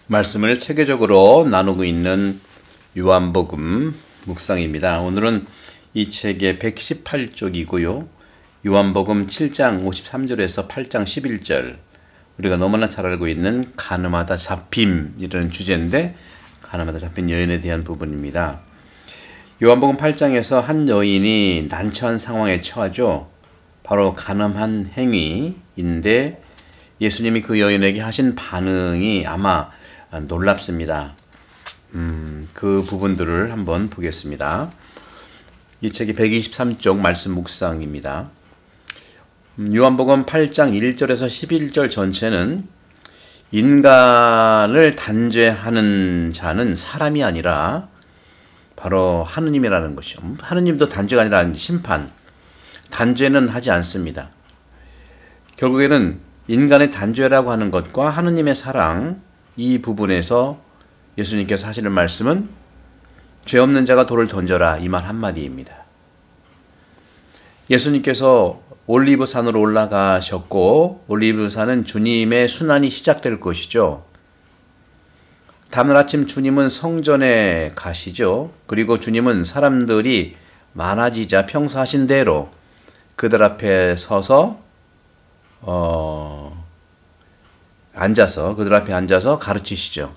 말씀을 체계적으로 나누고 있는 요한복음 묵상입니다. 오늘은 이 책의 118쪽이고요. 요한복음 7장 53절에서 8장 11절, 우리가 너무나 잘 알고 있는 가늠하다 잡힘이라는 주제인데, 가늠하다 잡힌 여인에 대한 부분입니다. 요한복음 8장에서 한 여인이 난처한 상황에 처하죠. 바로 가늠한 행위인데, 예수님이 그 여인에게 하신 반응이 아마 놀랍습니다. 그 부분들을 한번 보겠습니다. 이 책이 123쪽 말씀 묵상입니다. 요한복음 8장 1절에서 11절 전체는 인간을 단죄하는 자는 사람이 아니라 바로 하느님이라는 것이죠. 하느님도 단죄가 아니라 심판, 단죄는 하지 않습니다. 결국에는 인간의 단죄라고 하는 것과 하느님의 사랑, 이 부분에서 예수님께서 하시는 말씀은 죄 없는 자가 돌을 던져라, 이 말 한마디입니다. 예수님께서 올리브산으로 올라가셨고, 올리브산은 주님의 순환이 시작될 것이죠. 다음날 아침 주님은 성전에 가시죠. 그리고 주님은 사람들이 많아지자 평소 하신 대로 그들 앞에 서서 그들 앞에 앉아서 가르치시죠.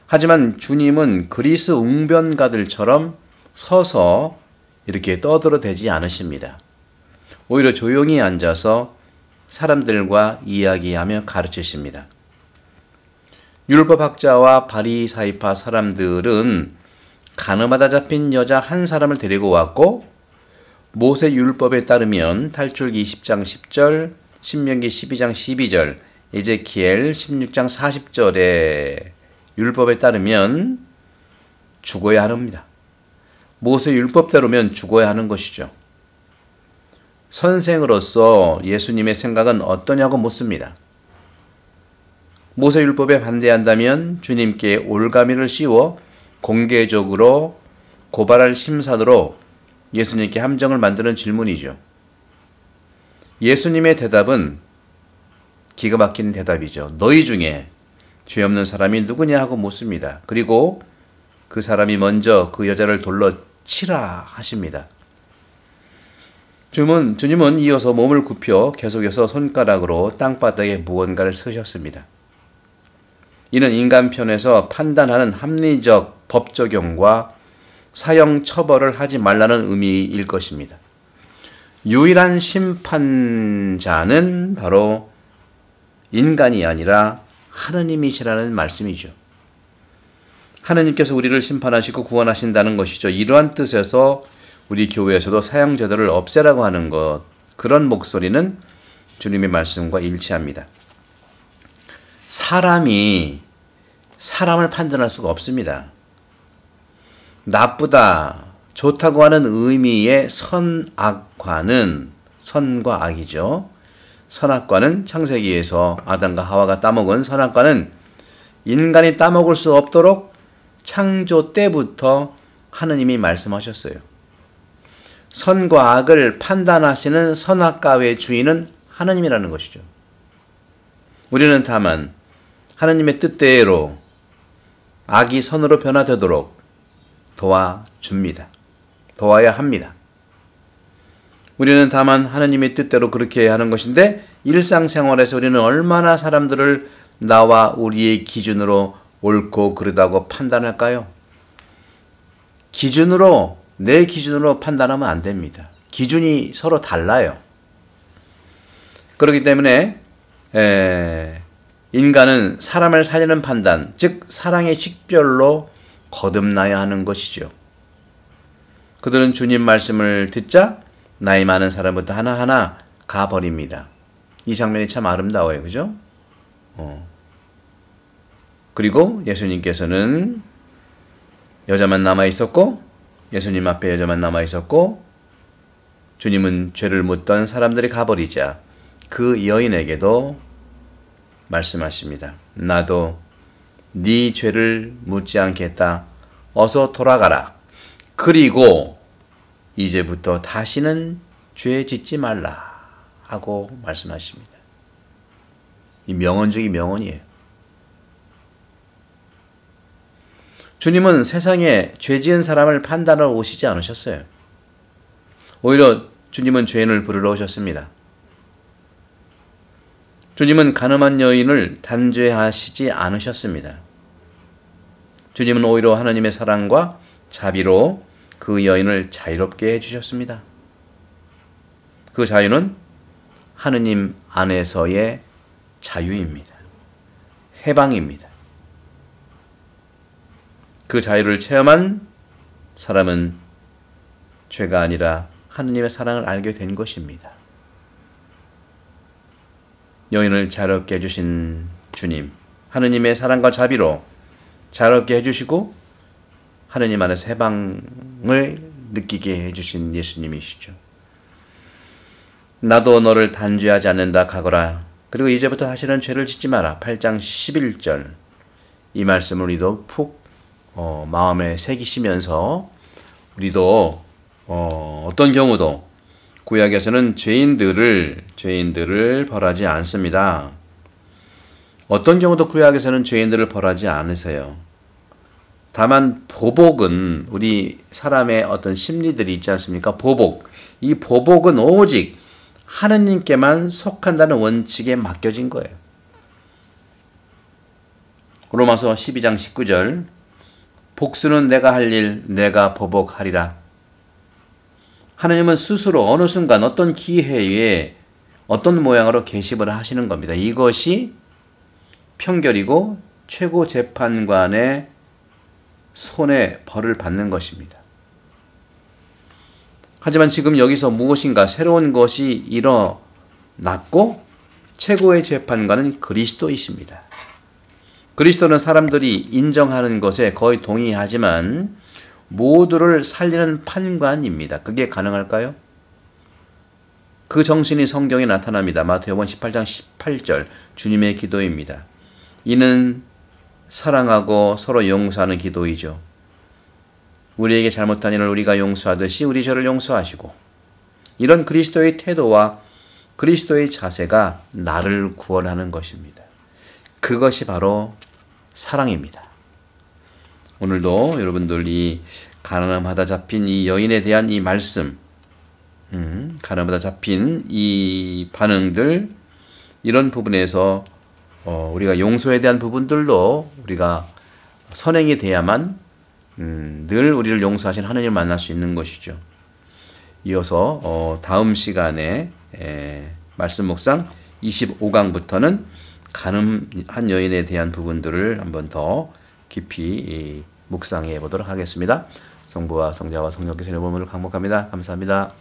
하지만 주님은 그리스 웅변가들처럼 서서 이렇게 떠들어대지 않으십니다. 오히려 조용히 앉아서 사람들과 이야기하며 가르치십니다. 율법학자와 바리사이파 사람들은 가늠하다 잡힌 여자 한 사람을 데리고 왔고, 모세 율법에 따르면 탈출기 10장 10절, 신명기 12장 12절, 에제키엘 16장 40절의 율법에 따르면 죽어야 합니다. 모세 율법대로면 죽어야 하는 것이죠. 선생으로서 예수님의 생각은 어떠냐고 묻습니다. 모세 율법에 반대한다면 주님께 올가미를 씌워 공개적으로 고발할 심산으로 예수님께 함정을 만드는 질문이죠. 예수님의 대답은 기가 막힌 대답이죠. 너희 중에 죄 없는 사람이 누구냐 하고 묻습니다. 그리고 그 사람이 먼저 그 여자를 돌로 치라 하십니다. 주님은 이어서 몸을 굽혀 계속해서 손가락으로 땅바닥에 무언가를 쓰셨습니다. 이는 인간 편에서 판단하는 합리적 법 적용과 사형 처벌을 하지 말라는 의미일 것입니다. 유일한 심판자는 바로 인간이 아니라 하느님이시라는 말씀이죠. 하느님께서 우리를 심판하시고 구원하신다는 것이죠. 이러한 뜻에서 우리 교회에서도 사형제도를 없애라고 하는 것, 그런 목소리는 주님의 말씀과 일치합니다. 사람이 사람을 판단할 수가 없습니다. 나쁘다, 좋다고 하는 의미의 선악과는, 선과 악이죠. 선악과는 창세기에서 아담과 하와가 따먹은 선악과는 인간이 따먹을 수 없도록 창조 때부터 하느님이 말씀하셨어요. 선과 악을 판단하시는 선악과의 주인은 하느님이라는 것이죠. 우리는 다만 하느님의 뜻대로 악이 선으로 변화되도록 도와줍니다. 도와야 합니다. 우리는 다만 하느님의 뜻대로 그렇게 하는 것인데, 일상생활에서 우리는 얼마나 사람들을 나와 우리의 기준으로 옳고 그르다고 판단할까요? 내 기준으로 판단하면 안 됩니다. 기준이 서로 달라요. 그렇기 때문에 인간은 사람을 살리는 판단, 즉 사랑의 식별로 거듭나야 하는 것이죠. 그들은 주님 말씀을 듣자 나이 많은 사람부터 하나하나 가버립니다. 이 장면이 참 아름다워요. 그죠? 그리고 예수님께서는 여자만 남아있었고, 예수님 앞에 여자만 남아있었고, 주님은 죄를 묻던 사람들이 가버리자 그 여인에게도 말씀하십니다. 나도 네 죄를 묻지 않겠다. 어서 돌아가라. 그리고 이제부터 다시는 죄 짓지 말라 하고 말씀하십니다. 이 명언 중의 명언이에요. 주님은 세상에 죄 지은 사람을 판단하러 오시지 않으셨어요. 오히려 주님은 죄인을 부르러 오셨습니다. 주님은 가늠한 여인을 단죄하시지 않으셨습니다. 주님은 오히려 하나님의 사랑과 자비로 그 여인을 자유롭게 해주셨습니다. 그 자유는 하느님 안에서의 자유입니다. 해방입니다. 그 자유를 체험한 사람은 죄가 아니라 하느님의 사랑을 알게 된 것입니다. 여인을 자유롭게 해주신 주님, 하느님의 사랑과 자비로 자유롭게 해주시고 하느님 안에서 해방을 느끼게 해주신 예수님이시죠. 나도 너를 단죄하지 않는다 가거라. 그리고 이제부터 다시는 죄를 짓지 마라. 8장 11절. 이 말씀을 우리도 푹 마음에 새기시면서 우리도 어떤 경우도 구약에서는 죄인들을 벌하지 않습니다. 어떤 경우도 구약에서는 죄인들을 벌하지 않으세요. 다만 보복은 우리 사람의 어떤 심리들이 있지 않습니까? 보복. 이 보복은 오직 하느님께만 속한다는 원칙에 맡겨진 거예요. 로마서 12장 19절. 복수는 내가 할 일, 내가 보복하리라. 하느님은 스스로 어느 순간 어떤 기회에 어떤 모양으로 계십을 하시는 겁니다. 이것이 평결이고 최고 재판관의 손에 벌을 받는 것입니다. 하지만 지금 여기서 무엇인가 새로운 것이 일어났고 최고의 재판관은 그리스도이십니다. 그리스도는 사람들이 인정하는 것에 거의 동의하지만 모두를 살리는 판관입니다. 그게 가능할까요? 그 정신이 성경에 나타납니다. 마태복음 18장 18절 주님의 기도입니다. 이는 사랑하고 서로 용서하는 기도이죠. 우리에게 잘못한 일을 우리가 용서하듯이 우리 죄를 용서하시고, 이런 그리스도의 태도와 그리스도의 자세가 나를 구원하는 것입니다. 그것이 바로 사랑입니다. 오늘도 여러분들 이 가늠하다 잡힌 이 여인에 대한 이 말씀, 가늠하다 잡힌 이 반응들, 이런 부분에서 우리가 용서에 대한 부분들도 우리가 선행이 돼야만 늘 우리를 용서하신 하느님을 만날 수 있는 것이죠. 이어서 다음 시간에 말씀 묵상 25강부터는 가늠한 여인에 대한 부분들을 한번 더 깊이 묵상해 보도록 하겠습니다. 성부와 성자와 성령께서 이름으로 강목합니다. 감사합니다.